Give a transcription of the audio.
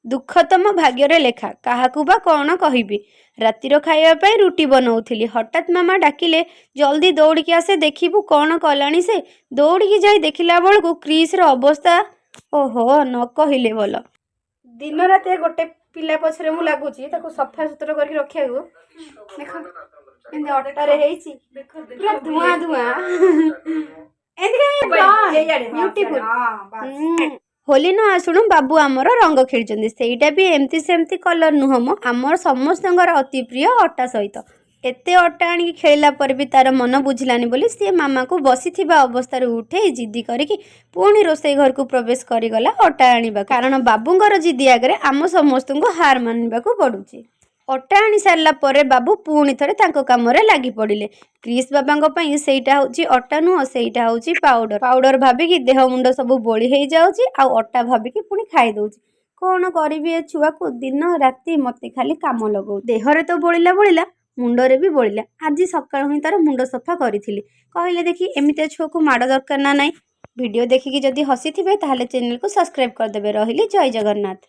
ଦୁଃଖ ତ ମୋ ଭାଗ୍ୟରେ ଲେଖା, କାହାକୁ ବା କ'ଣ କହିବି। ରାତିର ଖାଇବା ପାଇଁ ରୁଟି ବନଉଥିଲି, ହଠାତ୍ ମାମା ଡାକିଲେ, ଜଲ୍ଦି ଦୌଡ଼ିକି ଆସେ, ଦେଖିବୁ କ'ଣ କଲାଣି ସେ। ଦୌଡ଼ିକି ଯାଇ ଦେଖିଲା ବେଳକୁ କ୍ରିସ୍ର ଅବସ୍ଥା, ଓହୋ, ନ କହିଲେ ଭଲ। ଦିନ ରାତି ଗୋଟେ ପିଲା ପଛରେ ମୁଁ ଲାଗୁଛି ତାକୁ ସଫା ସୁତୁରା କରିକି ରଖିବାକୁ। ଦେଖ ଏମିତି ଅଟାରେ ହେଇଛି, ପୁରା ଧୂଆଁ ଧୂଆଁ। ହୋଲି ନ ଆସୁଣୁ ବାବୁ ଆମର ରଙ୍ଗ ଖେଳିଛନ୍ତି, ସେଇଟା ବି ଏମିତି ସେମିତି କଲର୍ ନୁହଁ ମ, ଆମର ସମସ୍ତଙ୍କର ଅତି ପ୍ରିୟ ଅଟା ସହିତ। ଏତେ ଅଟା ଆଣିକି ଖେଳିଲା ପରେ ବି ତାର ମନ ବୁଝିଲାନି ବୋଲି ସିଏ ମାମାକୁ ବସିଥିବା ଅବସ୍ଥାରୁ ଉଠେଇ ଜିଦି କରିକି ପୁଣି ରୋଷେଇ ଘରକୁ ପ୍ରବେଶ କରିଗଲା ଅଟା ଆଣିବାକୁ। କାରଣ ବାବୁଙ୍କର ଜିଦି ଆଗରେ ଆମ ସମସ୍ତଙ୍କୁ ହାର ମାନିବାକୁ ପଡ଼ୁଛି। ଅଟା ଆଣି ସାରିଲା ପରେ ବାବୁ ପୁଣି ଥରେ ତାଙ୍କ କାମରେ ଲାଗି ପଡ଼ିଲେ। କ୍ରିସ୍ ବାବାଙ୍କ ପାଇଁ ସେଇଟା ହେଉଛି ଅଟା ନୁହଁ, ସେଇଟା ହେଉଛି ପାଉଡ଼ର। ପାଉଡ଼ର ଭାବିକି ଦେହ ମୁଣ୍ଡ ସବୁ ବୋଳି ହେଇଯାଉଛି, ଆଉ ଅଟା ଭାବିକି ପୁଣି ଖାଇଦେଉଛି। କ'ଣ କରିବି ଏ ଛୁଆକୁ, ଦିନ ରାତି ମୋତେ ଖାଲି କାମ ଲଗାଉଛି। ଦେହରେ ତ ବୋଳିଲା ବୋଳିଲା, ମୁଣ୍ଡରେ ବି ବୋଳିଲା। ଆଜି ସକାଳୁ ହିଁ ତାର ମୁଣ୍ଡ ସଫା କରିଥିଲି। କହିଲେ ଦେଖି ଏମିତିଆ ଛୁଆକୁ ମାଡ଼ ଦରକାର ନା ନାହିଁ। ଭିଡ଼ିଓ ଦେଖିକି ଯଦି ହସିଥିବେ ତାହେଲେ ଚ୍ୟାନେଲକୁ ସବସ୍କ୍ରାଇବ୍ କରିଦେବେ। ରହିଲି, ଜୟ ଜଗନ୍ନାଥ।